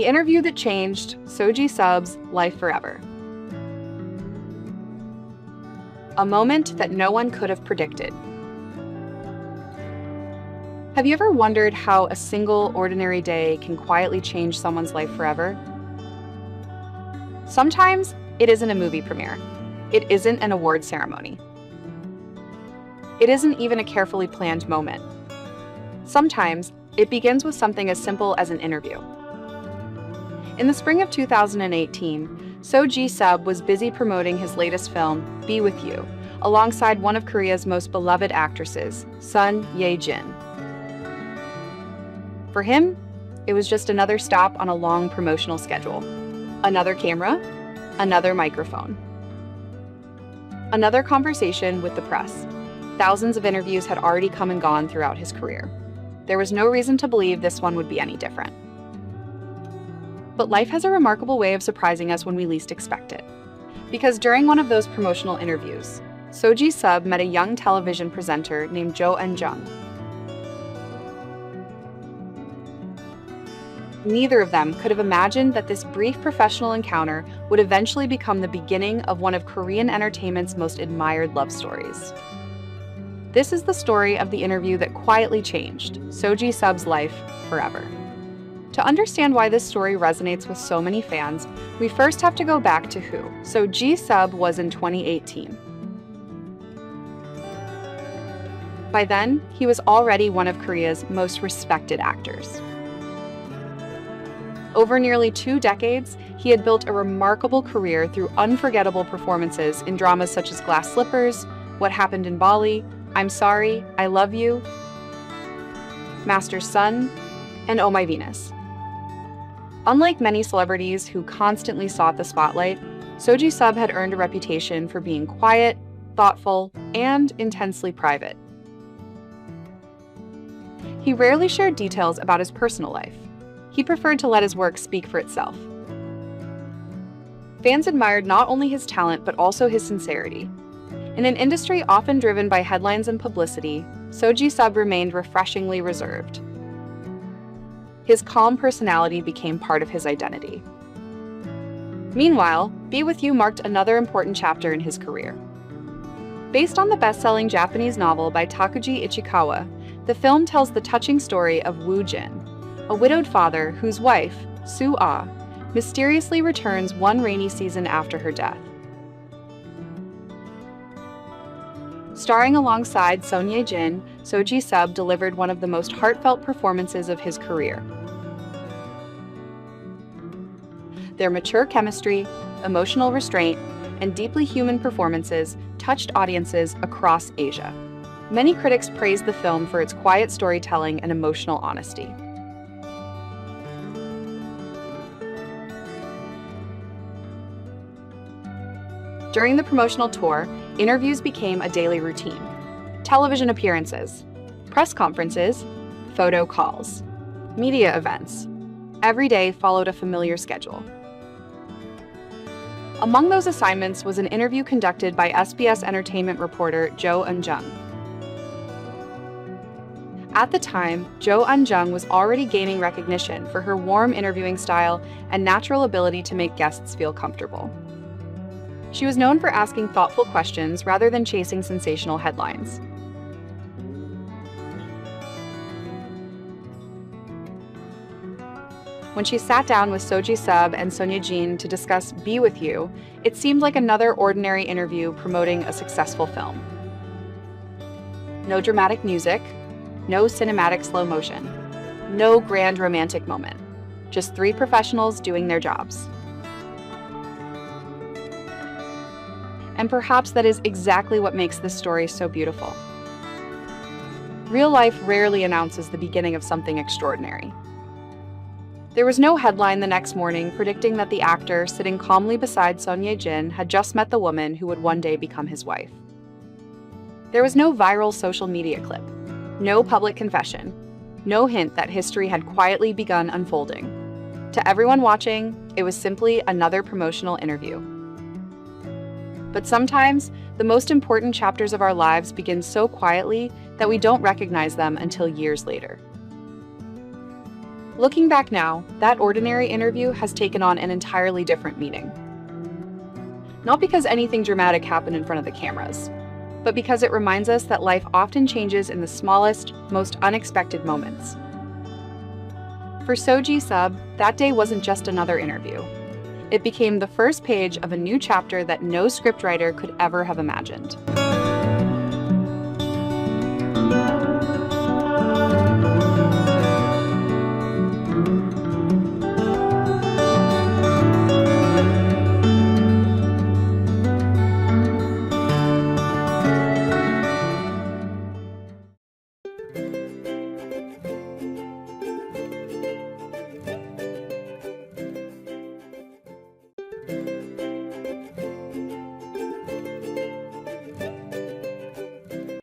The interview that changed So Ji-sub's life forever. A moment that no one could have predicted. Have you ever wondered how a single ordinary day can quietly change someone's life forever? Sometimes it isn't a movie premiere. It isn't an award ceremony. It isn't even a carefully planned moment. Sometimes it begins with something as simple as an interview. In the spring of 2018, So Ji-sub was busy promoting his latest film, Be With You, alongside one of Korea's most beloved actresses, Son Ye Jin. For him, it was just another stop on a long promotional schedule. Another camera, another microphone. Another conversation with the press. Thousands of interviews had already come and gone throughout his career. There was no reason to believe this one would be any different. But life has a remarkable way of surprising us when we least expect it. Because during one of those promotional interviews, So Ji-sub met a young television presenter named Jo Eun Jung. Neither of them could have imagined that this brief professional encounter would eventually become the beginning of one of Korean entertainment's most admired love stories. This is the story of the interview that quietly changed So Ji-sub's life forever. To understand why this story resonates with so many fans, we first have to go back to who So Ji-sub was in 2018. By then, he was already one of Korea's most respected actors. Over nearly 2 decades, he had built a remarkable career through unforgettable performances in dramas such as Glass Slippers, What Happened in Bali, I'm Sorry, I Love You, Master's Son, and Oh My Venus. Unlike many celebrities who constantly sought the spotlight, So Ji-sub had earned a reputation for being quiet, thoughtful, and intensely private. He rarely shared details about his personal life. He preferred to let his work speak for itself. Fans admired not only his talent, but also his sincerity. In an industry often driven by headlines and publicity, So Ji-sub remained refreshingly reserved. His calm personality became part of his identity. Meanwhile, Be With You marked another important chapter in his career. Based on the best-selling Japanese novel by Takuji Ichikawa, the film tells the touching story of Woo Jin, a widowed father whose wife, Soo-ah, mysteriously returns one rainy season after her death. Starring alongside Son Ye Jin, So Ji-sub delivered one of the most heartfelt performances of his career. Their mature chemistry, emotional restraint, and deeply human performances touched audiences across Asia. Many critics praised the film for its quiet storytelling and emotional honesty. During the promotional tour, interviews became a daily routine. Television appearances, press conferences, photo calls, media events. Every day followed a familiar schedule. Among those assignments was an interview conducted by SBS entertainment reporter Jo Eun Jung. At the time, Jo Eun Jung was already gaining recognition for her warm interviewing style and natural ability to make guests feel comfortable. She was known for asking thoughtful questions rather than chasing sensational headlines. When she sat down with So Ji-sub and Son Ye Jin to discuss Be With You, it seemed like another ordinary interview promoting a successful film. No dramatic music, no cinematic slow motion, no grand romantic moment, just 3 professionals doing their jobs. And perhaps that is exactly what makes this story so beautiful. Real life rarely announces the beginning of something extraordinary. There was no headline the next morning predicting that the actor sitting calmly beside Son Ye Jin had just met the woman who would one day become his wife. There was no viral social media clip, no public confession, no hint that history had quietly begun unfolding. To everyone watching, it was simply another promotional interview. But sometimes, the most important chapters of our lives begin so quietly that we don't recognize them until years later. Looking back now, that ordinary interview has taken on an entirely different meaning. Not because anything dramatic happened in front of the cameras, but because it reminds us that life often changes in the smallest, most unexpected moments. For So-ji Sub, that day wasn't just another interview. It became the first page of a new chapter that no scriptwriter could ever have imagined.